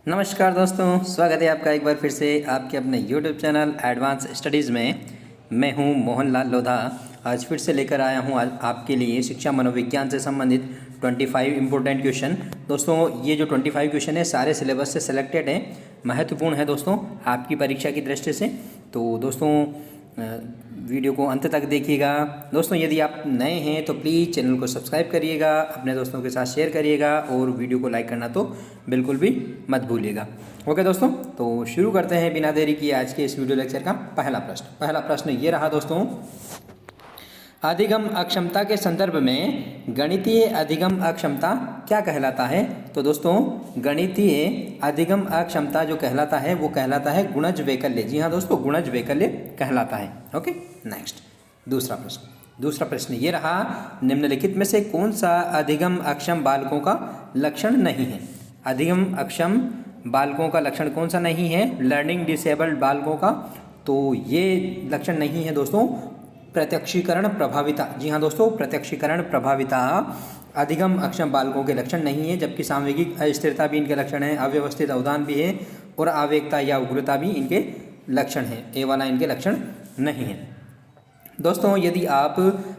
नमस्कार दोस्तों, स्वागत है आपका एक बार फिर से आपके अपने YouTube चैनल एडवांस स्टडीज़ में। मैं हूं मोहनलाल लोधा। आज फिर से लेकर आया हूं आज आपके लिए शिक्षा मनोविज्ञान से संबंधित 25 इम्पोर्टेंट क्वेश्चन। दोस्तों ये जो 25 क्वेश्चन है सारे सिलेबस से सिलेक्टेड हैं, महत्वपूर्ण है दोस्तों आपकी परीक्षा की दृष्टि से। तो दोस्तों वीडियो को अंत तक देखिएगा। दोस्तों यदि आप नए हैं तो प्लीज़ चैनल को सब्सक्राइब करिएगा, अपने दोस्तों के साथ शेयर करिएगा और वीडियो को लाइक करना तो बिल्कुल भी मत भूलिएगा। ओके दोस्तों, तो शुरू करते हैं बिना देरी किए आज के इस वीडियो लेक्चर का पहला प्रश्न ये रहा दोस्तों। अधिगम अक्षमता के संदर्भ में गणितीय अधिगम अक्षमता क्या कहलाता है? तो दोस्तों गणितीय अधिगम अक्षमता जो कहलाता है वो कहलाता है गुणज वैकल्य। जी हाँ दोस्तों, गुणज वैकल्य कहलाता है। ओके नेक्स्ट दूसरा प्रश्न ये रहा। निम्नलिखित में से कौन सा अधिगम अक्षम बालकों का लक्षण नहीं है? अधिगम अक्षम बालकों का लक्षण कौन सा नहीं है? लर्निंग डिसेबल्ड बालकों का तो ये लक्षण नहीं है दोस्तों प्रत्यक्षीकरण प्रभाविता। जी हाँ दोस्तों, प्रत्यक्षीकरण प्रभाविता अधिगम अक्षम बालकों के लक्षण नहीं है, जबकि सामवेगिक अस्थिरता भी इनके लक्षण है, अव्यवस्थित अवधान भी है और आवेगता या उग्रता भी इनके लक्षण है। ए वाला इनके लक्षण नहीं है। दोस्तों यदि आप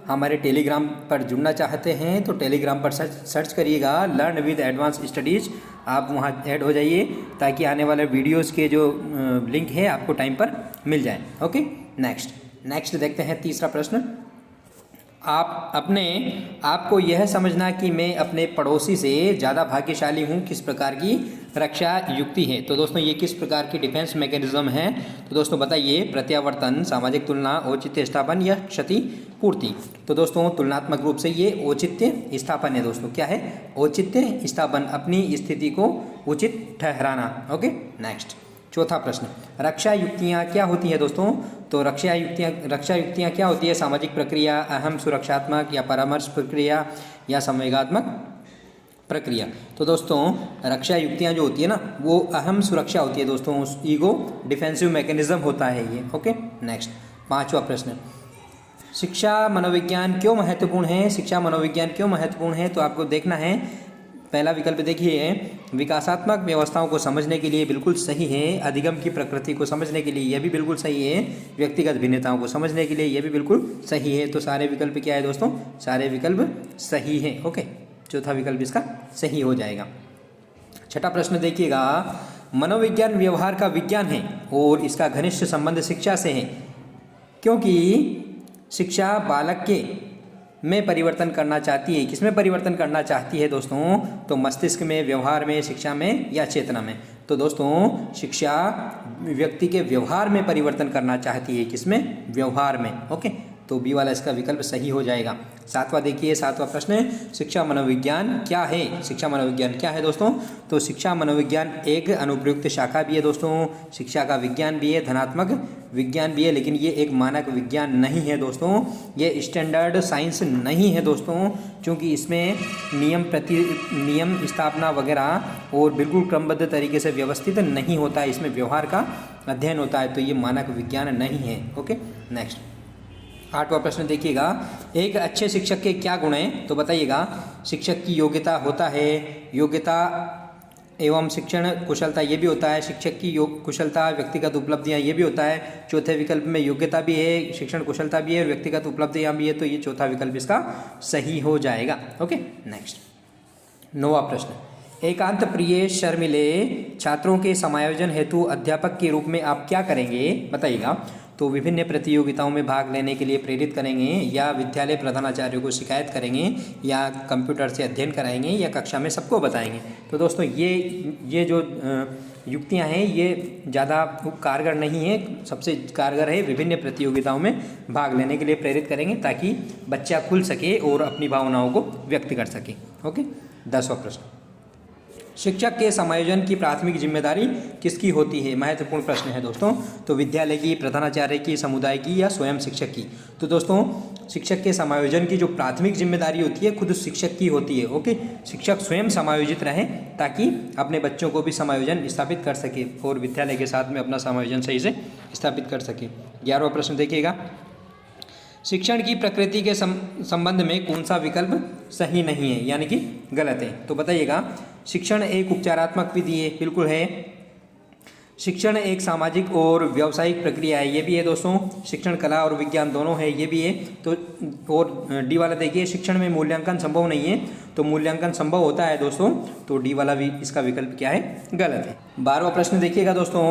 हमारे टेलीग्राम पर जुड़ना चाहते हैं तो टेलीग्राम पर सर्च करिएगा लर्न विद एडवांस स्टडीज़। आप वहां ऐड हो जाइए ताकि आने वाले वीडियोस के जो लिंक है आपको टाइम पर मिल जाए। ओके नेक्स्ट देखते हैं तीसरा प्रश्न। आपको यह समझना कि मैं अपने पड़ोसी से ज़्यादा भाग्यशाली हूँ किस प्रकार की रक्षा युक्ति है? तो दोस्तों ये किस प्रकार की डिफेंस मैकेनिज्म है? तो दोस्तों बताइए, प्रत्यावर्तन, सामाजिक तुलना, औचित्य स्थापन या क्षति पूर्ति? तो दोस्तों तुलनात्मक रूप से ये औचित्य स्थापन है। दोस्तों क्या है? औचित्य स्थापन, अपनी स्थिति को उचित ठहराना। ओके नेक्स्ट चौथा प्रश्न, रक्षा युक्तियाँ क्या होती है दोस्तों? तो रक्षा युक्तियाँ क्या होती है? सामाजिक प्रक्रिया, अहम सुरक्षात्मक या परामर्श प्रक्रिया या संवेगात्मक प्रक्रिया? तो दोस्तों रक्षा युक्तियाँ जो होती है ना वो अहम सुरक्षा होती है दोस्तों, ईगो डिफेंसिव मैकेनिज्म होता है ये। ओके नेक्स्ट पांचवा प्रश्न, शिक्षा मनोविज्ञान क्यों महत्वपूर्ण है? शिक्षा मनोविज्ञान क्यों महत्वपूर्ण है? तो आपको देखना है, पहला विकल्प देखिए, विकासात्मक व्यवस्थाओं को समझने के लिए बिल्कुल सही है, अधिगम की प्रकृति को समझने के लिए यह भी बिल्कुल सही है, व्यक्तिगत भिन्नताओं को समझने के लिए यह भी बिल्कुल सही है। तो सारे विकल्प क्या है दोस्तों? सारे विकल्प सही है। ओके चौथा विकल्प इसका सही हो जाएगा। छठा प्रश्न देखिएगा, मनोविज्ञान व्यवहार का विज्ञान है और इसका घनिष्ठ संबंध शिक्षा से है, क्योंकि शिक्षा बालक के में परिवर्तन करना चाहती है। किसमें परिवर्तन करना चाहती है दोस्तों? तो मस्तिष्क में, व्यवहार में, शिक्षा में या चेतना में? तो दोस्तों शिक्षा व्यक्ति के व्यवहार में परिवर्तन करना चाहती है। किसमें? व्यवहार में। ओके तो बी वाला इसका विकल्प सही हो जाएगा। सातवां देखिए, सातवां प्रश्न, शिक्षा मनोविज्ञान क्या है? शिक्षा मनोविज्ञान क्या है दोस्तों? तो शिक्षा मनोविज्ञान एक अनुप्रयुक्त शाखा भी है दोस्तों, शिक्षा का विज्ञान भी है, धनात्मक विज्ञान भी है, लेकिन ये एक मानक विज्ञान नहीं है दोस्तों, ये स्टैंडर्ड साइंस नहीं है दोस्तों, क्योंकि इसमें नियम स्थापना वगैरह और बिल्कुल क्रमबद्ध तरीके से व्यवस्थित नहीं होता है, इसमें व्यवहार का अध्ययन होता है, तो ये मानक विज्ञान नहीं है। ओके नेक्स्ट आठवां प्रश्न देखिएगा, एक अच्छे शिक्षक के क्या गुण हैं? तो बताइएगा, शिक्षक की योग्यता होता है, योग्यता एवं शिक्षण कुशलता ये भी होता है, शिक्षक की कुशलता, व्यक्तिगत उपलब्धियां ये भी होता है। चौथे विकल्प में योग्यता भी है, शिक्षण कुशलता भी है और व्यक्तिगत उपलब्धियां भी है, तो ये चौथा विकल्प इसका सही हो जाएगा। ओके नेक्स्ट नौवां प्रश्न, एकांत प्रिय शर्मिले छात्रों के समायोजन हेतु अध्यापक के रूप में आप क्या करेंगे? बताइएगा। तो विभिन्न प्रतियोगिताओं में भाग लेने के लिए प्रेरित करेंगे, या विद्यालय प्रधानाचार्यों को शिकायत करेंगे, या कंप्यूटर से अध्ययन कराएंगे, या कक्षा में सबको बताएंगे? तो दोस्तों ये जो युक्तियां हैं ये ज़्यादा कारगर नहीं है, सबसे कारगर है विभिन्न प्रतियोगिताओं में भाग लेने के लिए प्रेरित करेंगे ताकि बच्चा खुल सके और अपनी भावनाओं को व्यक्त कर सके। ओके 10वां प्रश्न, शिक्षक के समायोजन की प्राथमिक जिम्मेदारी किसकी होती है? महत्वपूर्ण प्रश्न है दोस्तों। तो विद्यालय की, प्रधानाचार्य की, समुदाय की या स्वयं शिक्षक की? तो दोस्तों शिक्षक के समायोजन की जो प्राथमिक जिम्मेदारी होती है खुद शिक्षक की होती है। ओके शिक्षक स्वयं समायोजित रहे ताकि अपने बच्चों को भी समायोजन स्थापित कर सके और विद्यालय के साथ में अपना समायोजन सही से स्थापित कर सके। 11वां प्रश्न देखिएगा, शिक्षण की प्रकृति के संबंध में कौन सा विकल्प सही नहीं है यानी कि गलत है? तो बताइएगा, शिक्षण एक उपचारात्मक विधि है, बिल्कुल है। शिक्षण एक सामाजिक और व्यावसायिक प्रक्रिया है, ये भी है दोस्तों। शिक्षण कला और विज्ञान दोनों है, ये भी है। तो और डी वाला देखिए, शिक्षण में मूल्यांकन संभव नहीं है, तो मूल्यांकन संभव होता है दोस्तों, तो डी वाला भी इसका विकल्प क्या है, गलत है। 12वां प्रश्न देखिएगा दोस्तों,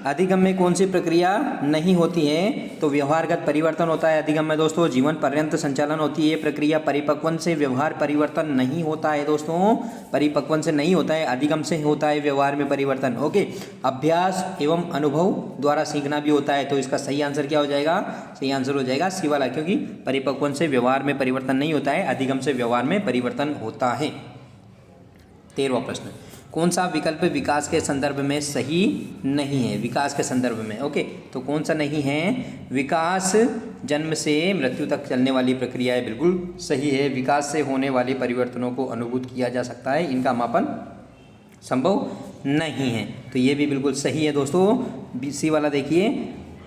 अधिगम में कौन सी प्रक्रिया नहीं होती है? तो व्यवहारगत परिवर्तन होता है अधिगम में दोस्तों। जीवन पर्यंत संचालन होती है प्रक्रिया। परिपक्वन से व्यवहार परिवर्तन नहीं होता है दोस्तों, परिपक्वन से नहीं होता है, अधिगम से होता है व्यवहार में परिवर्तन। ओके, अभ्यास एवं अनुभव द्वारा सीखना भी होता है, तो इसका सही आंसर क्या हो जाएगा? सही आंसर हो जाएगा सी वाला, क्योंकि परिपक्वन से व्यवहार में परिवर्तन नहीं होता है, अधिगम से व्यवहार में परिवर्तन होता है। 13वां प्रश्न, कौन सा विकल्प विकास के संदर्भ में सही नहीं है? विकास के संदर्भ में, ओके, तो कौन सा नहीं है? विकास जन्म से मृत्यु तक चलने वाली प्रक्रिया है, बिल्कुल सही है। विकास से होने वाले परिवर्तनों को अनुभूत किया जा सकता है, इनका मापन संभव नहीं है, तो ये भी बिल्कुल सही है दोस्तों। सी वाला देखिए,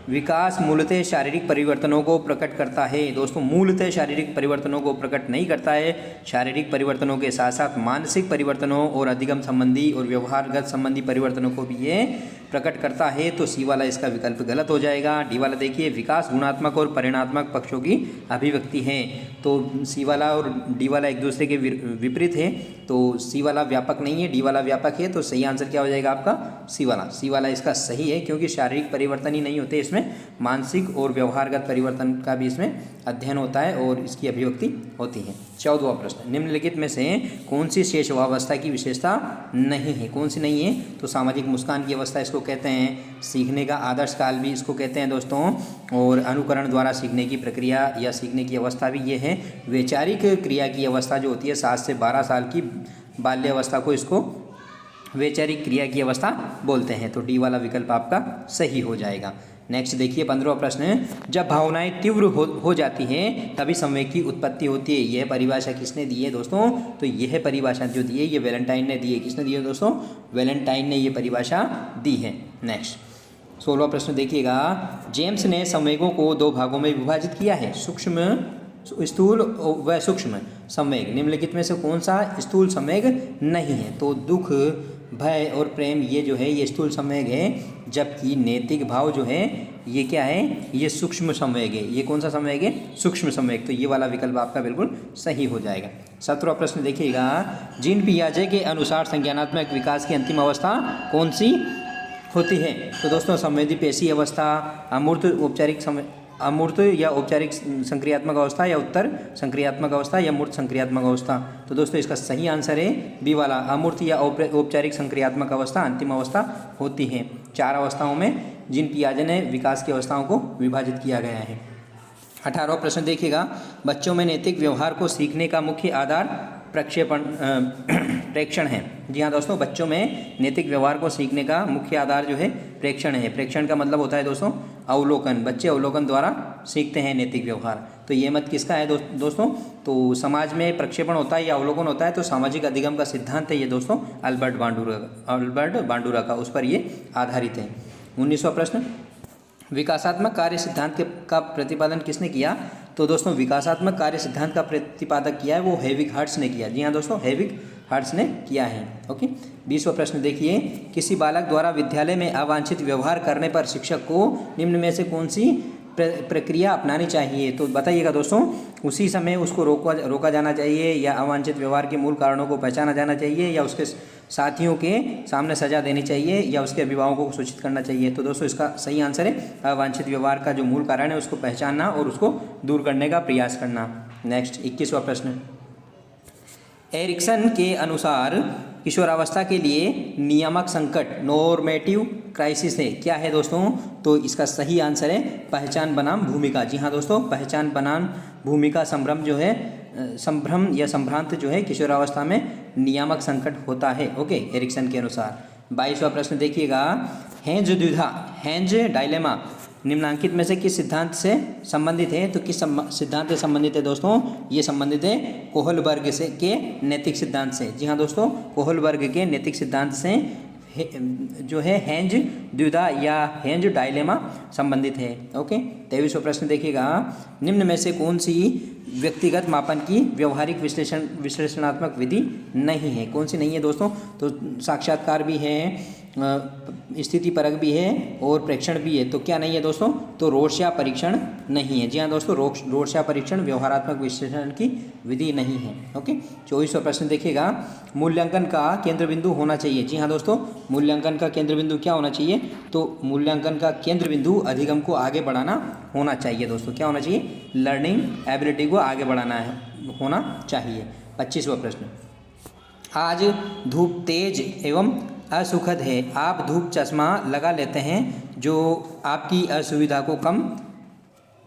विकास मूलतः शारीरिक परिवर्तनों को प्रकट करता है दोस्तों, मूलतः शारीरिक परिवर्तनों को प्रकट नहीं करता है। शारीरिक परिवर्तनों के साथ साथ मानसिक परिवर्तनों और अधिगम संबंधी और व्यवहारगत संबंधी परिवर्तनों को भी ये प्रकट करता है, तो सी वाला इसका विकल्प गलत हो जाएगा। डी वाला देखिए, विकास गुणात्मक और परिणात्मक पक्षों की अभिव्यक्ति है, तो सी वाला और डी वाला एक दूसरे के विपरीत है, तो सी वाला व्यापक नहीं है, डी वाला व्यापक है, तो सही आंसर क्या हो जाएगा आपका? सी वाला। सी वाला इसका सही है, क्योंकि शारीरिक परिवर्तन ही नहीं होते, इसमें मानसिक और व्यवहारगत परिवर्तन का भी इसमें अध्ययन होता है और इसकी अभिव्यक्ति होती है। 14वां प्रश्न, निम्नलिखित में से कौन सी शेषवावस्था की विशेषता नहीं है? कौन सी नहीं है? तो सामाजिक मुस्कान की अवस्था इसको कहते हैं, सीखने का आदर्श काल भी इसको कहते हैं दोस्तों, और अनुकरण द्वारा सीखने की प्रक्रिया या सीखने की अवस्था भी ये है। वैचारिक क्रिया की अवस्था जो होती है 7 से 12 साल की बाल्य अवस्था को इसको वैचारिक क्रिया की अवस्था बोलते हैं, तो डी वाला विकल्प आपका सही हो जाएगा। नेक्स्ट देखिए 15वां प्रश्न, जब भावनाएं तीव्र हो जाती हैं तभी संवेग की उत्पत्ति होती है। यह परिभाषा किसने दी है दोस्तों? तो यह परिभाषा जो दी है ये वैलेंटाइन ने दी है। किसने दी है दोस्तों? वैलेंटाइन ने ये परिभाषा दी है। नेक्स्ट 16वां प्रश्न देखिएगा, जेम्स ने संवेगों को 2 भागों में विभाजित किया है, सूक्ष्म, स्थूल व सूक्ष्म संवेग। निम्नलिखित में से कौन सा स्थूल संवेग नहीं है? तो दुख, भय और प्रेम ये जो है ये स्थूल संवेग है, जबकि नैतिक भाव जो है ये क्या है? ये सूक्ष्म संवेग है। ये कौन सा संवेग है? सूक्ष्म संवेग, तो ये वाला विकल्प आपका बिल्कुल सही हो जाएगा। 17वां प्रश्न देखिएगा, जीन पियाजे के अनुसार संज्ञानात्मक विकास की अंतिम अवस्था कौन सी होती है? तो दोस्तों संवेदी पेशी अवस्था, अमूर्त या औपचारिक संक्रियात्मक अवस्था, या उत्तर संक्रियात्मक अवस्था, या मूर्त संक्रियात्मक अवस्था। तो दोस्तों इसका सही आंसर है बी वाला, अमूर्त या औपचारिक संक्रियात्मक अवस्था अंतिम अवस्था होती है। 4 अवस्थाओं में जीन पियाजे ने विकास की अवस्थाओं को विभाजित किया गया है। 18वां प्रश्न देखिएगा, बच्चों में नैतिक व्यवहार को सीखने का मुख्य आधार प्रेक्षण है। जी हाँ दोस्तों, बच्चों में नैतिक व्यवहार को सीखने का मुख्य आधार जो है प्रेक्षण है। प्रेक्षण का मतलब होता है दोस्तों अवलोकन, बच्चे अवलोकन द्वारा सीखते हैं नैतिक व्यवहार। तो ये मत किसका है दोस्तों? तो समाज में प्रक्षेपण होता है या अवलोकन होता है, तो सामाजिक अधिगम का सिद्धांत है ये दोस्तों अल्बर्ट बांडुरा का, उस पर ये आधारित है। 19वां प्रश्न, विकासात्मक कार्य सिद्धांत का प्रतिपादन किसने किया? तो दोस्तों विकासात्मक कार्य सिद्धांत का प्रतिपादक किया है वो हेविग हर्ट्ज ने किया। जी हाँ दोस्तों, हेविग हर्ट्ज ने किया है। ओके, 20वां प्रश्न देखिए, किसी बालक द्वारा विद्यालय में अवांछित व्यवहार करने पर शिक्षक को निम्न में से कौन सी प्रक्रिया अपनानी चाहिए? तो बताइएगा दोस्तों, उसी समय उसको रोका जाना चाहिए, या अवांछित व्यवहार के मूल कारणों को पहचाना जाना चाहिए, या उसके साथियों के सामने सजा देनी चाहिए, या उसके अभिभावकों को सूचित करना चाहिए? तो दोस्तों इसका सही आंसर है अवांछित व्यवहार का जो मूल कारण है उसको पहचानना और उसको दूर करने का प्रयास करना। नेक्स्ट 21वां प्रश्न, एरिक्सन के अनुसार किशोरावस्था के लिए नियामक संकट नॉर्मेटिव क्राइसिस है, क्या है दोस्तों? तो इसका सही आंसर है पहचान बनाम भूमिका। जी हाँ दोस्तों, पहचान बनाम भूमिका संभ्रम जो है, संभ्रम या संभ्रांत जो है किशोरावस्था में नियामक संकट होता है। ओके, एरिक्सन के अनुसार। 22वां प्रश्न देखिएगा, हेंज द्विधा, हेंज डायलेमा निम्नांकित में से किस सिद्धांत से संबंधित है? तो किस सिद्धांत से संबंधित है दोस्तों? ये संबंधित है कोहलबर्ग से के नैतिक सिद्धांत से। जी हाँ दोस्तों, कोहलबर्ग के नैतिक सिद्धांत से जो है हेंज द्विधा या हेंज डायलेमा संबंधित है। ओके, 23वां प्रश्न देखिएगा, निम्न में से कौन सी व्यक्तिगत मापन की व्यवहारिक विश्लेषणात्मक विधि नहीं है? कौन सी नहीं है दोस्तों? तो साक्षात्कार भी है, स्थिति परक भी है और प्रेक्षण भी है। तो क्या नहीं है दोस्तों? तो रोर्शा परीक्षण नहीं है। जी हाँ दोस्तों, रोर्शा परीक्षण व्यवहारात्मक विश्लेषण की विधि नहीं है। ओके, 24वां प्रश्न देखिएगा, मूल्यांकन का केंद्र बिंदु होना चाहिए। जी हाँ दोस्तों, मूल्यांकन का केंद्र बिंदु क्या होना चाहिए? तो मूल्यांकन का केंद्र बिंदु अधिगम को आगे बढ़ाना होना चाहिए दोस्तों। क्या होना चाहिए? लर्निंग एबिलिटी को आगे बढ़ाना होना चाहिए। 25वां प्रश्न, आज धूप तेज एवं असुखद है, आप धूप चश्मा लगा लेते हैं जो आपकी असुविधा को कम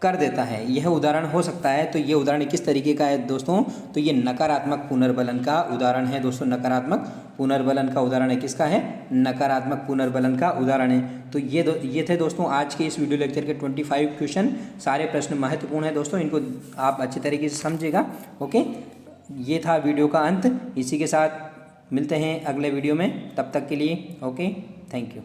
कर देता है, यह उदाहरण हो सकता है। तो ये उदाहरण किस तरीके का है दोस्तों? तो ये नकारात्मक पुनर्बलन का उदाहरण है दोस्तों। नकारात्मक पुनर्बलन का उदाहरण है, किसका है? नकारात्मक पुनर्बलन का उदाहरण है। तो ये थे दोस्तों आज के इस वीडियो लेक्चर के 25 क्वेश्चन। सारे प्रश्न महत्वपूर्ण है दोस्तों, इनको आप अच्छी तरीके से समझिएगा। ओके, ये था वीडियो का अंत। इसी के साथ मिलते हैं अगले वीडियो में, तब तक के लिए ओके, थैंक यू।